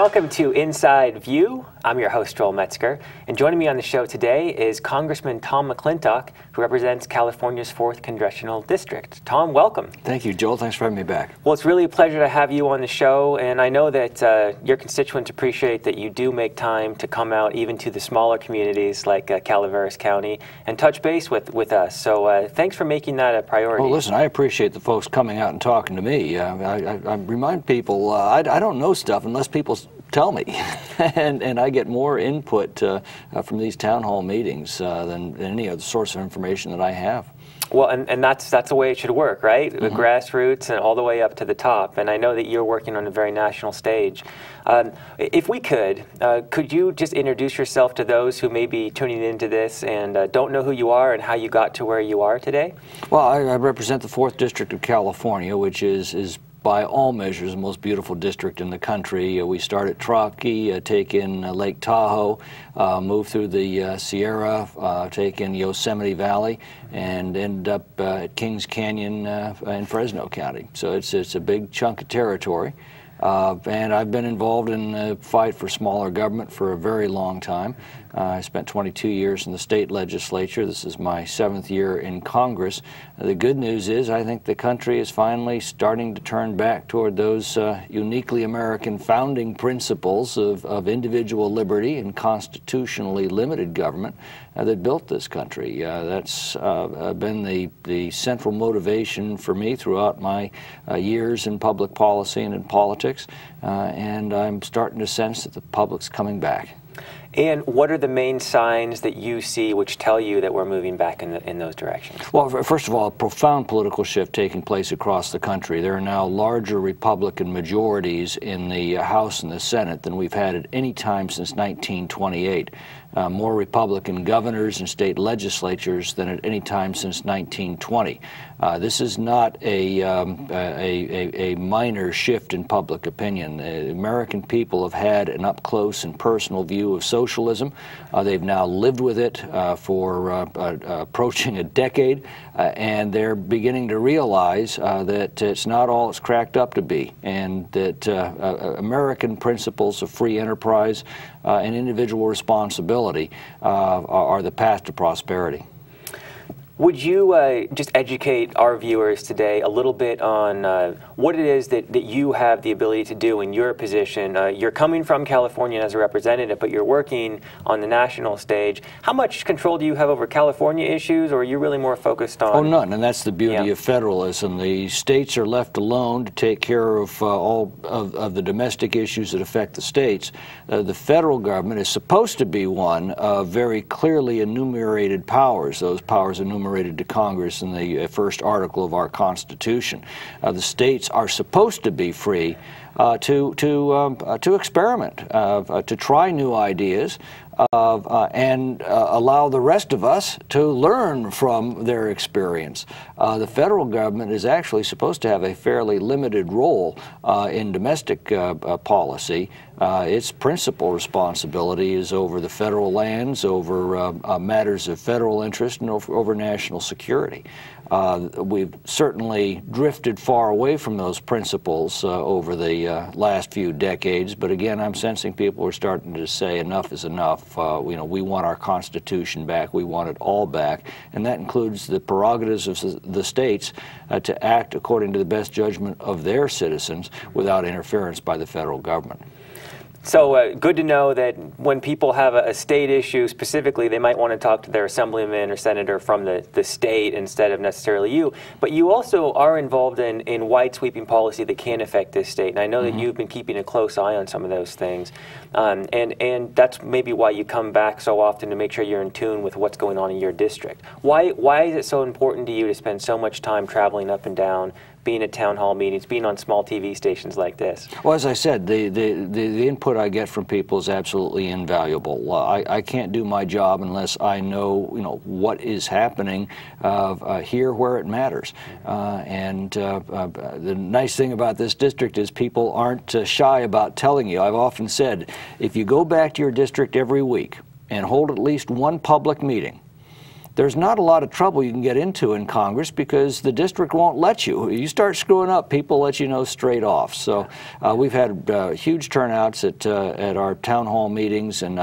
Welcome to Inside View. I'm your host, Joel Metzger, and joining me on the show today is Congressman Tom McClintock, who represents California's 4th Congressional District. Tom, welcome. Thank you, Joel. Thanks for having me back. Well, it's really a pleasure to have you on the show, and I know that your constituents appreciate that you do make time to come out even to the smaller communities like Calaveras County and touch base with us. So thanks for making that a priority. Well, listen, I appreciate the folks coming out and talking to me. I remind people, I don't know stuff unless people tell me, and I get more input from these town hall meetings than any other source of information that I have. Well, and that's the way it should work, right? The grassroots and all the way up to the top. And I know that you're working on a very national stage. If we could you just introduce yourself to those who may be tuning into this and don't know who you are and how you got to where you are today? Well, I represent the 4th District of California, which is by all measures the most beautiful district in the country. We start at Truckee, take in Lake Tahoe, move through the Sierra, take in Yosemite Valley, and end up at Kings Canyon in Fresno County. So it's a big chunk of territory. And I've been involved in the fight for smaller government for a very long time. I spent 22 years in the state legislature. This is my 7th year in Congress. The good news is I think the country is finally starting to turn back toward those uniquely American founding principles of individual liberty and constitutionally limited government that built this country. That's been the central motivation for me throughout my years in public policy and in politics, and I'm starting to sense that the public's coming back. And what are the main signs that you see which tell you that we're moving back in those directions? Well, first of all, a profound political shift taking place across the country. There are now larger Republican majorities in the House and the Senate than we've had at any time since 1928. More Republican governors and state legislatures than at any time since 1920. This is not a minor shift in public opinion. The American people have had an up-close and personal view of socialism. They've now lived with it for approaching a decade, and they're beginning to realize that it's not all it's cracked up to be, and that American principles of free enterprise and individual responsibility are the path to prosperity. Would you just educate our viewers today a little bit on what it is that you have the ability to do in your position? You're coming from California as a representative, but you're working on the national stage. How much control do you have over California issues, or are you really more focused on? Oh, none, and that's the beauty of federalism. The states are left alone to take care of all of the domestic issues that affect the states. The federal government is supposed to be one of very clearly enumerated powers. Those powers enumerated to Congress in the first article of our Constitution. The states are supposed to be free to experiment, to try new ideas, and allow the rest of us to learn from their experience. The federal government is actually supposed to have a fairly limited role in domestic policy. Its principal responsibility is over the federal lands, over matters of federal interest, and over national security. We've certainly drifted far away from those principles over the last few decades, but again, I'm sensing people are starting to say enough is enough. We want our Constitution back. We want it all back, and that includes the prerogatives of the states to act according to the best judgment of their citizens without interference by the federal government. So good to know that when people have a state issue specifically, they might want to talk to their assemblyman or senator from the state instead of necessarily you. But you also are involved in wide sweeping policy that can affect this state. And I know that you've been keeping a close eye on some of those things. And that's maybe why you come back so often to make sure you're in tune with what's going on in your district. Why is it so important to you to spend so much time traveling up and down, being at town hall meetings, being on small TV stations like this? Well, as I said, the input I get from people is absolutely invaluable. I can't do my job unless I know, what is happening here where it matters. The nice thing about this district is people aren't shy about telling you. I've often said, if you go back to your district every week and hold at least one public meeting there's not a lot of trouble you can get into in Congress because the district won't let you. You start screwing up, people let you know straight off. So we've had huge turnouts at our town hall meetings, and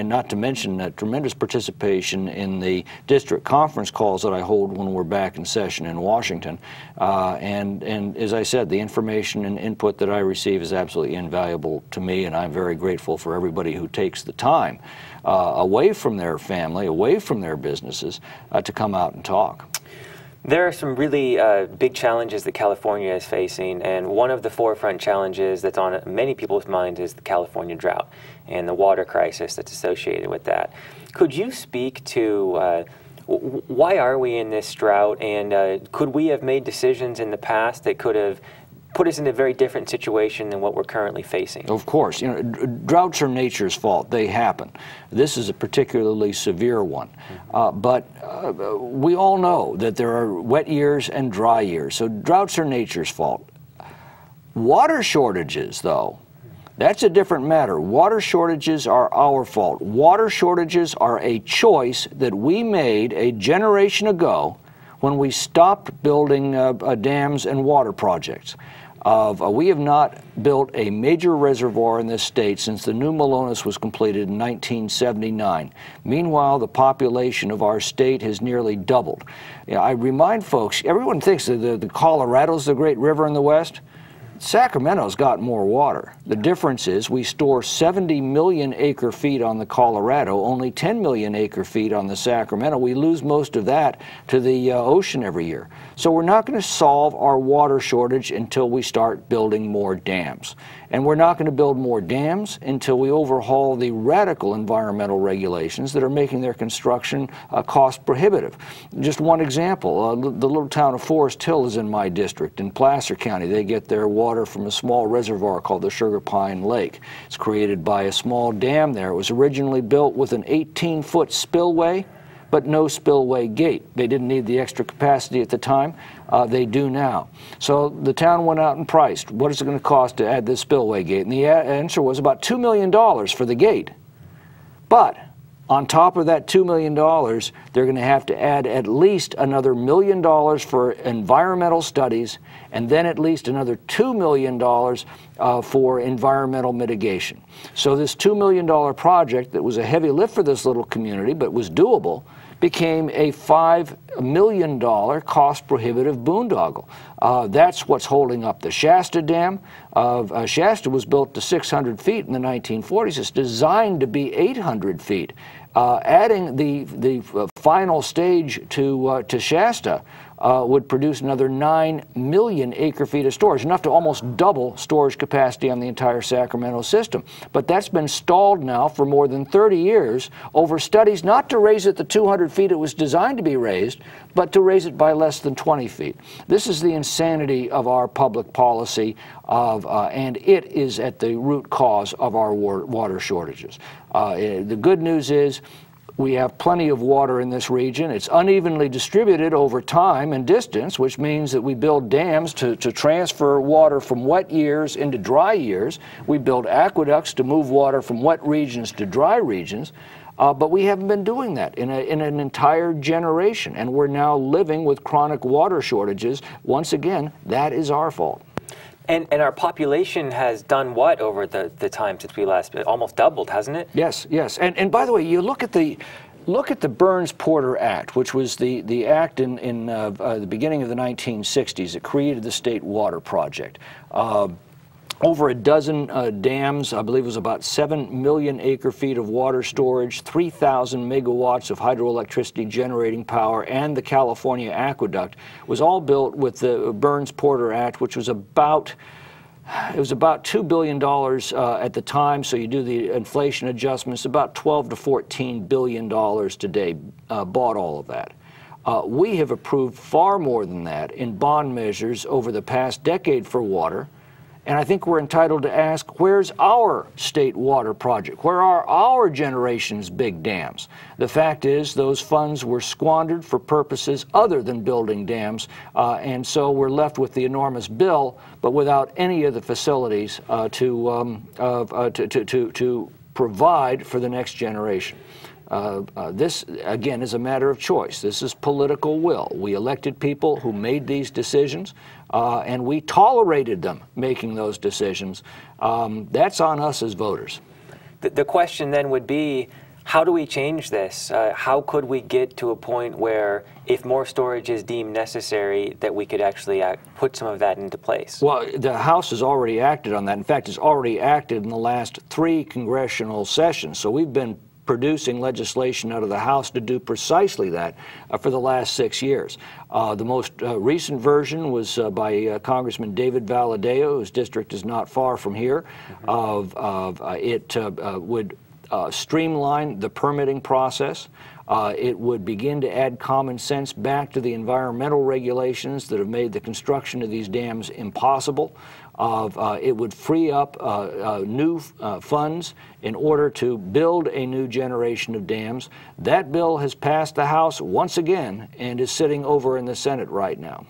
not to mention tremendous participation in the district conference calls that I hold when we're back in session in Washington. And as I said, the information and input that I receive is absolutely invaluable to me, and I'm very grateful for everybody who takes the time away from their family, away from their businesses, to come out and talk. There are some really big challenges that California is facing, and one of the forefront challenges that's on many people's minds is the California drought and the water crisis that's associated with that. Could you speak to why are we in this drought, and could we have made decisions in the past that could have put us in a very different situation than what we're currently facing? Of course. You know, droughts are nature's fault. They happen. This is a particularly severe one. But we all know that there are wet years and dry years, so droughts are nature's fault. Water shortages, though, that's a different matter. Water shortages are our fault. Water shortages are a choice that we made a generation ago when we stopped building dams and water projects. We have not built a major reservoir in this state since the new Malones was completed in 1979. Meanwhile, the population of our state has nearly doubled. You know, I remind folks, everyone thinks that the Colorado's the great river in the West. Sacramento's got more water. The difference is we store 70 million acre feet on the Colorado, only 10 million acre feet on the Sacramento. We lose most of that to the ocean every year. So we're not going to solve our water shortage until we start building more dams. And we're not going to build more dams until we overhaul the radical environmental regulations that are making their construction cost prohibitive. Just one example, the little town of Forest Hill is in my district in Placer County. They get their water from a small reservoir called the Sugar Pine Lake. It's created by a small dam there. It was originally built with an 18-foot spillway, but no spillway gate. They didn't need the extra capacity at the time. They do now. So the town went out and priced, what is it going to cost to add this spillway gate? And the answer was about $2 million for the gate. But on top of that $2 million, they're going to have to add at least another $1 million for environmental studies, and then at least another $2 million for environmental mitigation. So this $2 million project that was a heavy lift for this little community, but was doable, became a $5 million cost-prohibitive boondoggle. That's what's holding up the Shasta Dam. Shasta was built to 600 feet in the 1940s. It's designed to be 800 feet. Adding the final stage to Shasta would produce another 9 million acre feet of storage, enough to almost double storage capacity on the entire Sacramento system. But that's been stalled now for more than 30 years over studies not to raise it the 200 feet it was designed to be raised, but to raise it by less than 20 feet. This is the insanity of our public policy, and it is at the root cause of our water shortages. The good news is we have plenty of water in this region. It's unevenly distributed over time and distance, which means that we build dams to transfer water from wet years into dry years. We build aqueducts to move water from wet regions to dry regions. But we haven't been doing that in an entire generation, and we're now living with chronic water shortages. Once again, that is our fault. And our population has done what over the time since we last, almost doubled, hasn't it? Yes, yes. And by the way, you look at the Burns-Porter Act, which was the act in the beginning of the 1960s that created the State Water Project. Over a dozen dams, I believe it was about 7 million acre feet of water storage, 3,000 megawatts of hydroelectricity generating power, and the California Aqueduct was all built with the Burns-Porter Act, which was about $2 billion at the time, so you do the inflation adjustments, about $12 to $14 billion today bought all of that. We have approved far more than that in bond measures over the past decade for water. And I think we're entitled to ask, where's our state water project? Where are our generation's big dams? The fact is those funds were squandered for purposes other than building dams, and so we're left with the enormous bill, but without any of the facilities to provide for the next generation. This, again, is a matter of choice. This is political will. We elected people who made these decisions, and we tolerated them making those decisions. That's on us as voters. The question then would be, how do we change this? How could we get to a point where, if more storage is deemed necessary, that we could actually put some of that into place? Well, the House has already acted on that. In fact, it's already acted in the last 3 congressional sessions. So we've been producing legislation out of the House to do precisely that for the last 6 years. The most recent version was by Congressman David Valadeo, whose district is not far from here. It would streamline the permitting process. It would begin to add common sense back to the environmental regulations that have made the construction of these dams impossible. It would free up new funds in order to build a new generation of dams. That bill has passed the House once again and is sitting over in the Senate right now.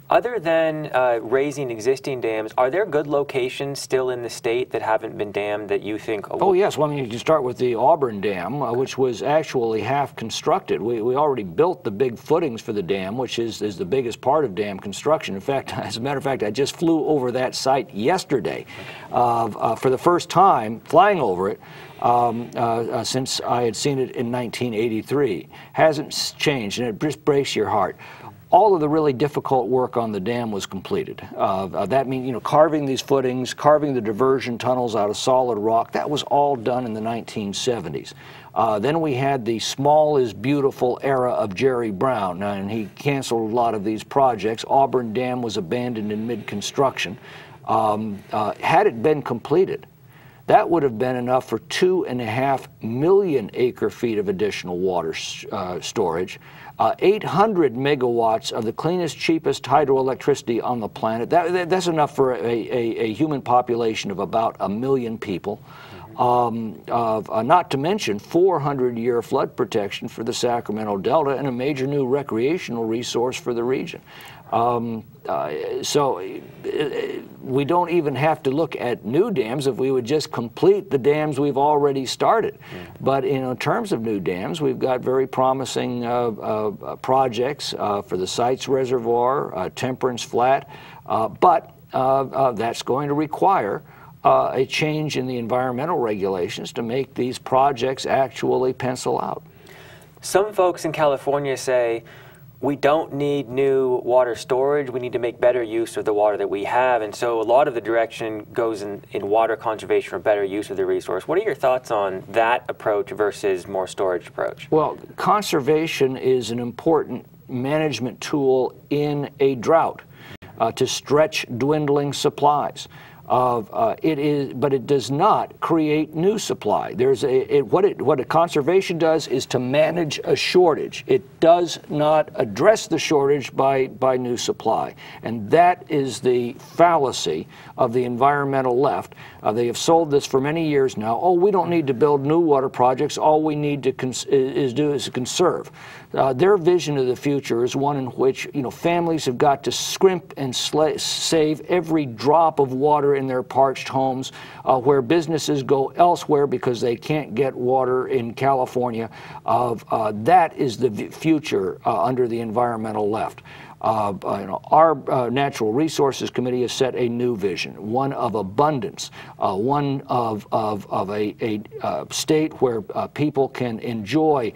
Other than raising existing dams, are there good locations still in the state that haven't been dammed that you think? Oh, yes. Well, I mean, you can start with the Auburn Dam, which was actually half constructed. We already built the big footings for the dam, which is the biggest part of dam construction. In fact, as a matter of fact, I just flew over that site yesterday for the first time, flying over it. Since I had seen it in 1983. Hasn't changed, and it just breaks your heart. All of the really difficult work on the dam was completed. That means, you know, carving these footings, carving the diversion tunnels out of solid rock, that was all done in the 1970s. Then we had the small is beautiful era of Jerry Brown, and he canceled a lot of these projects. Auburn Dam was abandoned in mid-construction. Had it been completed, that would have been enough for 2.5 million acre-feet of additional water storage, 800 megawatts of the cleanest, cheapest hydroelectricity on the planet. That's enough for a human population of about 1 million people. Not to mention 400-year flood protection for the Sacramento Delta and a major new recreational resource for the region. So we don't even have to look at new dams if we would just complete the dams we've already started. But in terms of new dams, we've got very promising projects for the Sites Reservoir, Temperance Flat, but that's going to require a change in the environmental regulations to make these projects actually pencil out. Some folks in California say, we don't need new water storage, we need to make better use of the water that we have, and so a lot of the direction goes in water conservation or better use of the resource. What are your thoughts on that approach versus more storage approach? Well, conservation is an important management tool in a drought to stretch dwindling supplies. But it does not create new supply. What conservation does is to manage a shortage. It does not address the shortage by new supply, and that is the fallacy of the environmental left. They have sold this for many years now. Oh, we don't need to build new water projects. All we need to do is conserve. Their vision of the future is one in which families have got to scrimp and save every drop of water in their parched homes, where businesses go elsewhere because they can't get water in California. That is the future under the environmental left. Our Natural Resources Committee has set a new vision, one of abundance, one of a state where people can enjoy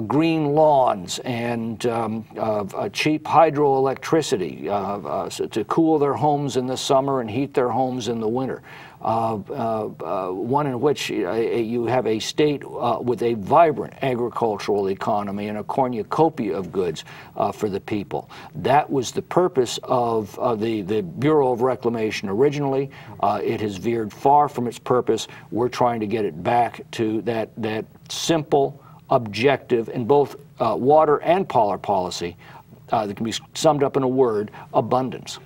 green lawns and cheap hydroelectricity to cool their homes in the summer and heat their homes in the winter. One in which you have a state with a vibrant agricultural economy and a cornucopia of goods for the people. That was the purpose of the Bureau of Reclamation originally. It has veered far from its purpose. We're trying to get it back to that simple, objective, in both water and power policy that can be summed up in a word: abundance.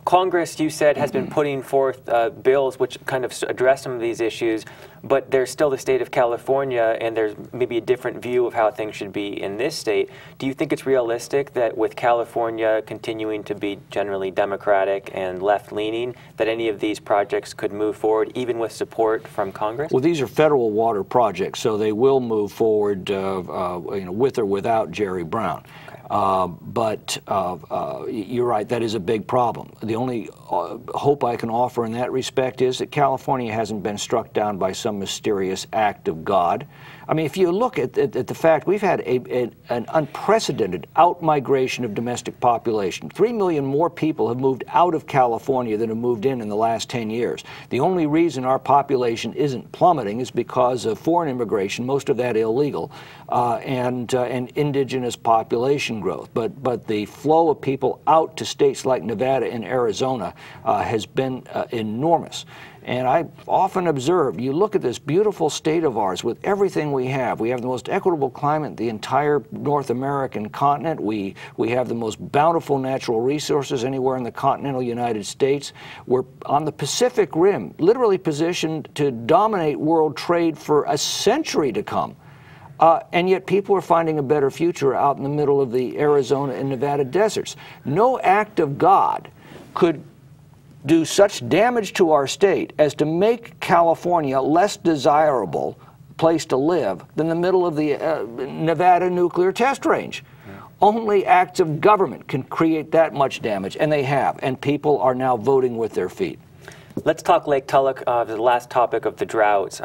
Congress, you said, has been putting forth bills which kind of address some of these issues, but there's still the state of California, and there's maybe a different view of how things should be in this state. Do you think it's realistic that with California continuing to be generally Democratic and left-leaning, that any of these projects could move forward, even with support from Congress? Well, these are federal water projects, so they will move forward with or without Jerry Brown. But you're right, that is a big problem. The only hope I can offer in that respect is that California hasn't been struck down by some mysterious act of God. I mean, if you look at the fact we've had an unprecedented out-migration of domestic population. 3 million more people have moved out of California than have moved in the last 10 years. The only reason our population isn't plummeting is because of foreign immigration, most of that illegal, and indigenous population growth. But the flow of people out to states like Nevada and Arizona has been enormous. And I often observe, you look at this beautiful state of ours with everything we have. We have the most equitable climate in the entire North American continent. We have the most bountiful natural resources anywhere in the continental United States. We're on the Pacific Rim, literally positioned to dominate world trade for a century to come. And yet people are finding a better future out in the middle of the Arizona and Nevada deserts. No act of God could do such damage to our state as to make California a less desirable place to live than the middle of the Nevada nuclear test range. Yeah. Only acts of government can create that much damage, and they have, and people are now voting with their feet. Let's talk Lake Tulloch, the last topic of the drought.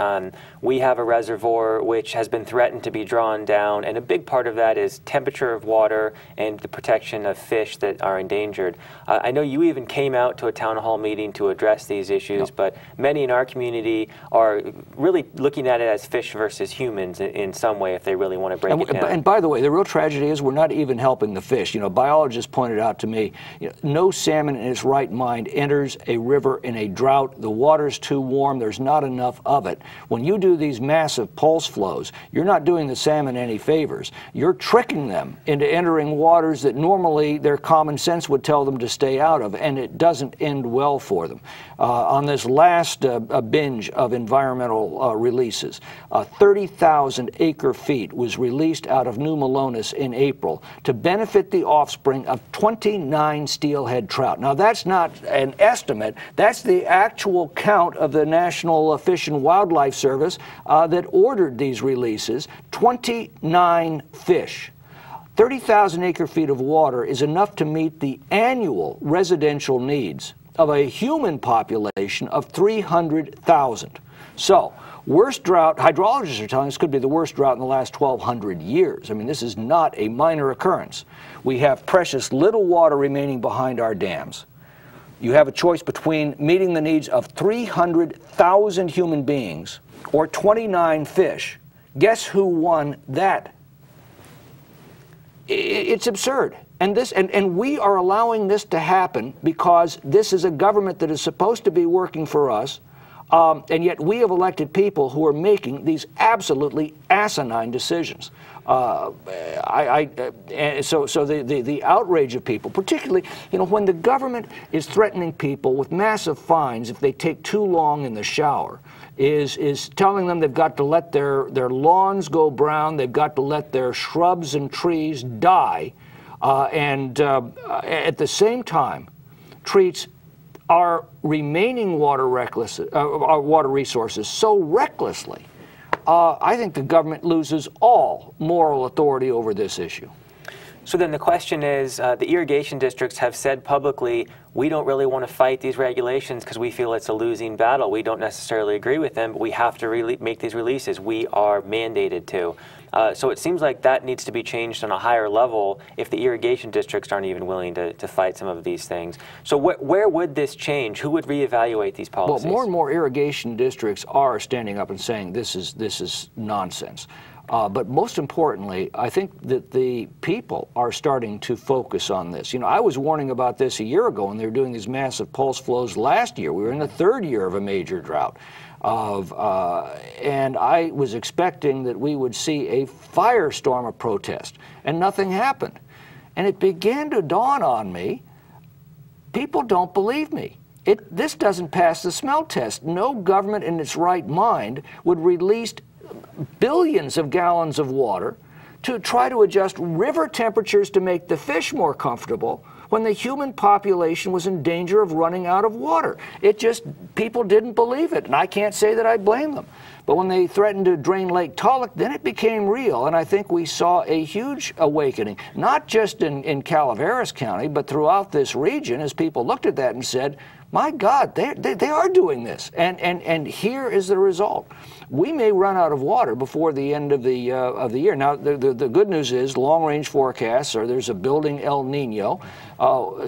We have a reservoir which has been threatened to be drawn down, and a big part of that is temperature of water and the protection of fish that are endangered. I know you even came out to a town hall meeting to address these issues, but many in our community are really looking at it as fish versus humans in some way if they really want to break it down. And by the way, the real tragedy is we're not even helping the fish. You know, biologists pointed out to me, no salmon in its right mind enters a river in a drought. The water's too warm, there's not enough of it. When you do these massive pulse flows, you're not doing the salmon any favors. You're tricking them into entering waters that normally their common sense would tell them to stay out of, and it doesn't end well for them. On this last binge of environmental releases, 30,000 acre-feet was released out of New Melones in April to benefit the offspring of 29 steelhead trout. Now that's not an estimate, that's the actual count of the National Fish and Wildlife Service that ordered these releases. 29 fish. 30,000 acre-feet of water is enough to meet the annual residential needs of a human population of 300,000. So, worst drought, hydrologists are telling us, could be the worst drought in the last 1,200 years. I mean, this is not a minor occurrence. We have precious little water remaining behind our dams. You have a choice between meeting the needs of 300,000 human beings or 29 fish. Guess who won that? It's absurd. And we are allowing this to happen because this is a government that is supposed to be working for us, and yet we have elected people who are making these absolutely asinine decisions. So the outrage of people, particularly, when the government is threatening people with massive fines if they take too long in the shower, is telling them they've got to let their lawns go brown, they've got to let their shrubs and trees die, and at the same time treats our remaining water resources so recklessly. I think the government loses all moral authority over this issue. So then the question is, the irrigation districts have said publicly, we don't really want to fight these regulations because we feel it's a losing battle. We don't necessarily agree with them, but we have to make these releases. We are mandated to. So it seems like that needs to be changed on a higher level if the irrigation districts aren't even willing to fight some of these things. So where would this change? Who would reevaluate these policies? Well, more and more irrigation districts are standing up and saying this is nonsense. But most importantly, I think that the people are starting to focus on this. I was warning about this a year ago, and they were doing these massive pulse flows last year. We were in the third year of a major drought. And I was expecting that we would see a firestorm of protest, and nothing happened. And it began to dawn on me, people don't believe me. This doesn't pass the smell test. No government in its right mind would release billions of gallons of water to try to adjust river temperatures to make the fish more comfortable when the human population was in danger of running out of water. People didn't believe it, and I can't say that I blame them. But when they threatened to drain Lake Tulloch, then it became real, and I think we saw a huge awakening, not just in Calaveras County, but throughout this region, as people looked at that and said, my God, they are doing this, and here is the result. We may run out of water before the end of the year. Now, the good news is long-range forecasts are there's a building El Nino.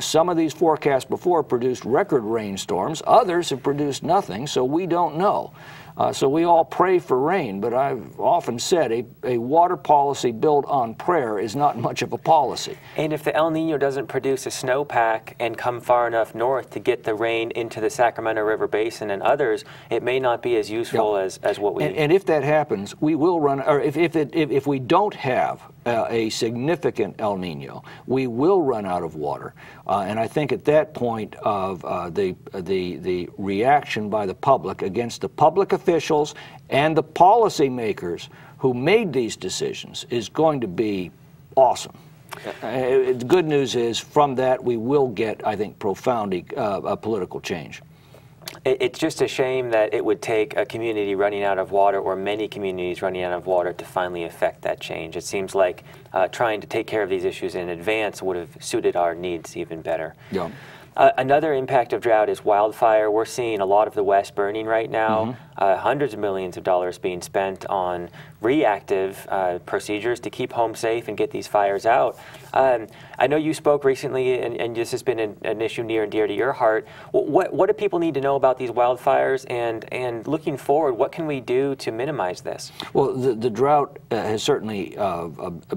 Some of these forecasts before produced record rainstorms. Others have produced nothing, so we don't know. So we all pray for rain, but I've often said a water policy built on prayer is not much of a policy. And if the El Nino doesn't produce a snowpack and come far enough north to get the rain into the Sacramento River Basin and others, it may not be as useful as what we... And if that happens, we will run, or if we don't have a significant El Nino, we will run out of water. And I think at that point of the reaction by the public against the public officials and the policymakers who made these decisions is going to be awesome. The good news is from that we will get, I think, profound political change. It's just a shame that it would take a community running out of water or many communities running out of water to finally affect that change. It seems like trying to take care of these issues in advance would have suited our needs even better. Yeah. Another impact of drought is wildfire. We're seeing a lot of the West burning right now. Hundreds of millions of dollars being spent on reactive procedures to keep homes safe and get these fires out. I know you spoke recently, and this has been an issue near and dear to your heart. What do people need to know about these wildfires, and looking forward, what can we do to minimize this? Well, the drought has certainly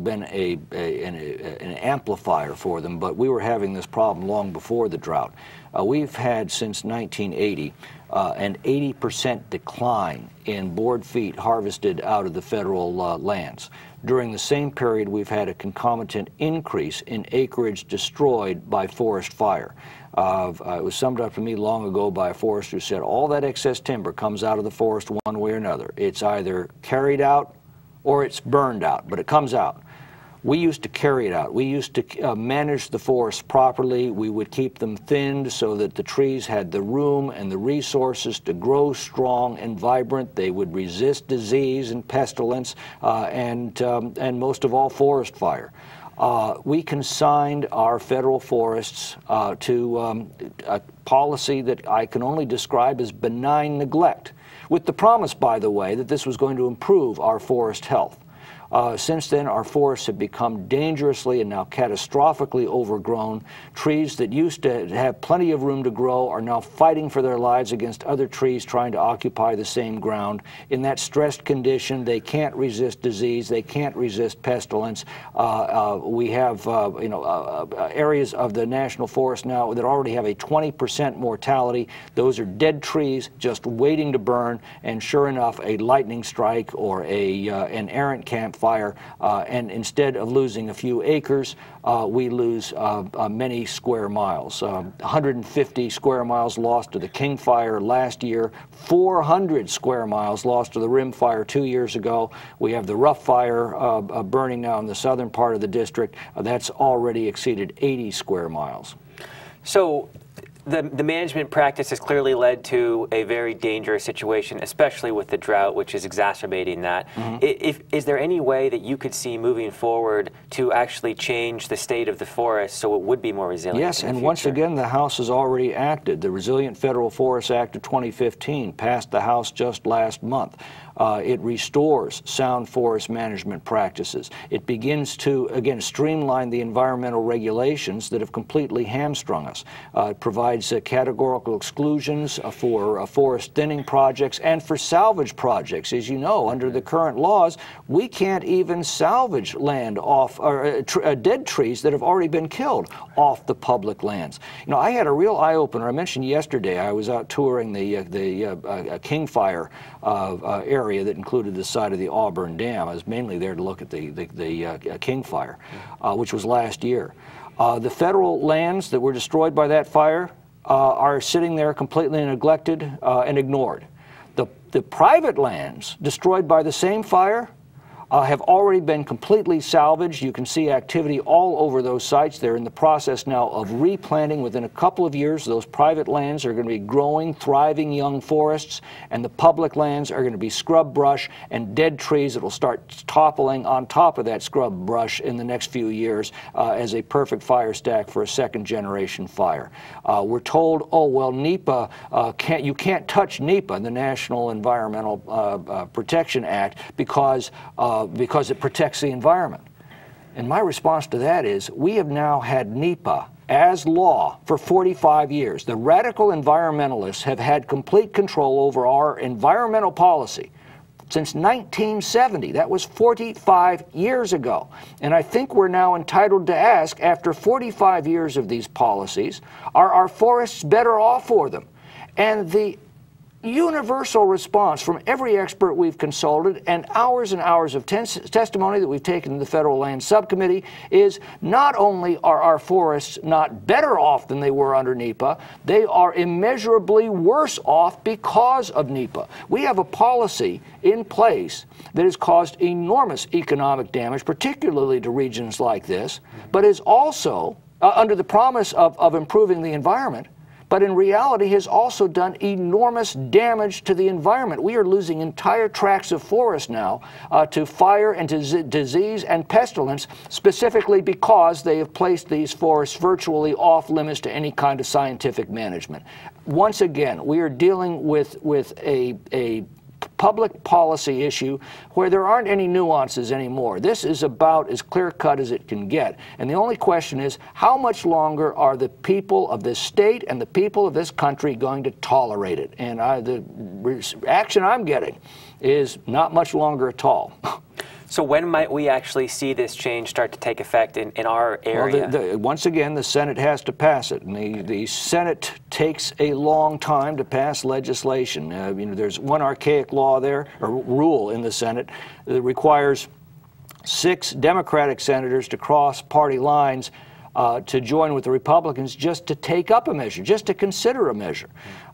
been an amplifier for them, but we were having this problem long before the drought. We've had since 1980 an 80% decline in board feet harvested out of the federal lands. During the same period, we've had a concomitant increase in acreage destroyed by forest fire. It was summed up to me long ago by a forester who said, all that excess timber comes out of the forest one way or another. It's either carried out or it's burned out, but it comes out. We used to carry it out. We used to manage the forests properly. We would keep them thinned so that the trees had the room and the resources to grow strong and vibrant. They would resist disease and pestilence and most of all, forest fire. We consigned our federal forests to a policy that I can only describe as benign neglect, with the promise, by the way, that this was going to improve our forest health. Since then, our forests have become dangerously and now catastrophically overgrown. Trees that used to have plenty of room to grow are now fighting for their lives against other trees trying to occupy the same ground. In that stressed condition, they can't resist disease, they can't resist pestilence. We have areas of the national forest now that already have a 20% mortality. Those are dead trees just waiting to burn, and sure enough, a lightning strike or an errant campfire, and instead of losing a few acres, we lose many square miles. 150 square miles lost to the King Fire last year, 400 square miles lost to the Rim Fire 2 years ago. We have the Rough Fire burning now in the southern part of the district. That's already exceeded 80 square miles. So the management practice has clearly led to a very dangerous situation, especially with the drought, which is exacerbating that. Is there any way that you could see moving forward to actually change the state of the forest so it would be more resilient? Yes, and once again, the House has already acted. The Resilient Federal Forest Act of 2015 passed the House just last month. It restores sound forest management practices. It begins to, again, streamline the environmental regulations that have completely hamstrung us. It provides categorical exclusions for forest thinning projects and for salvage projects. As you know, under the current laws, we can't even salvage land off, or dead trees that have already been killed off the public lands. You know, I had a real eye-opener. I mentioned yesterday I was out touring the King Fire area that included the site of the Auburn Dam. I was mainly there to look at the King Fire, which was last year. The federal lands that were destroyed by that fire are sitting there completely neglected and ignored. The private lands destroyed by the same fire have already been completely salvaged. You can see activity all over those sites. They're in the process now of replanting. Within a couple of years, those private lands are going to be growing, thriving young forests, and the public lands are going to be scrub brush and dead trees that will start toppling on top of that scrub brush in the next few years as a perfect fire stack for a second-generation fire. We're told, oh, well, NEPA, you can't touch NEPA, the National Environmental Protection Act, because it protects the environment. And my response to that is, we have now had NEPA as law for 45 years. The radical environmentalists have had complete control over our environmental policy since 1970. That was 45 years ago. And I think we're now entitled to ask, after 45 years of these policies, are our forests better off for them? And the universal response from every expert we've consulted and hours of testimony that we've taken to the Federal Land Subcommittee is, not only are our forests not better off than they were under NEPA, they are immeasurably worse off because of NEPA. We have a policy in place that has caused enormous economic damage, particularly to regions like this, but is also, under the promise of improving the environment, but in reality has also done enormous damage to the environment. We are losing entire tracts of forest now to fire and to disease and pestilence, specifically because they have placed these forests virtually off limits to any kind of scientific management. Once again, we are dealing with a public policy issue where there aren't any nuances anymore. This is about as clear-cut as it can get. And the only question is, how much longer are the people of this state and the people of this country going to tolerate it? And the reaction I'm getting is not much longer at all. So when might we actually see this change start to take effect in our area? Well, once again, the Senate has to pass it, and the Senate takes a long time to pass legislation. You know, there's one archaic law there, or rule in the Senate, that requires 6 Democratic senators to cross party lines to join with the Republicans just to take up a measure, just to consider a measure.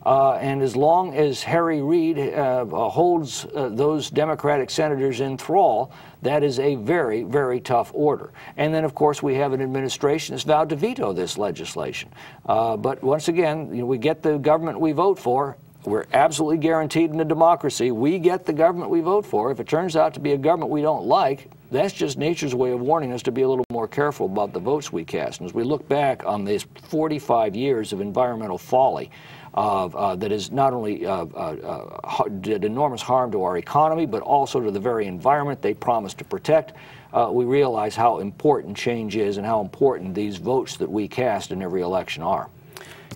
And as long as Harry Reid holds those Democratic senators in thrall, that is a very, very tough order. And then, of course, we have an administration that's vowed to veto this legislation. But once again, you know, we get the government we vote for. We're absolutely guaranteed in a democracy we get the government we vote for. If it turns out to be a government we don't like, that's just nature's way of warning us to be a little more careful about the votes we cast. And as we look back on these 45 years of environmental folly that has not only did enormous harm to our economy, but also to the very environment they promised to protect, we realize how important change is and how important these votes that we cast in every election are.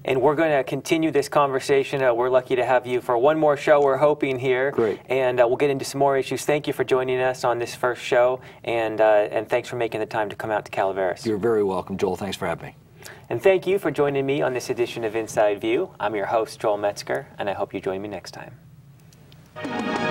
And we're going to continue this conversation. We're lucky to have you for one more show, we're hoping here. Great. And we'll get into some more issues. Thank you for joining us on this first show, and thanks for making the time to come out to Calaveras. You're very welcome, Joel. Thanks for having me. And thank you for joining me on this edition of Inside View. I'm your host, Joel Metzger, and I hope you join me next time.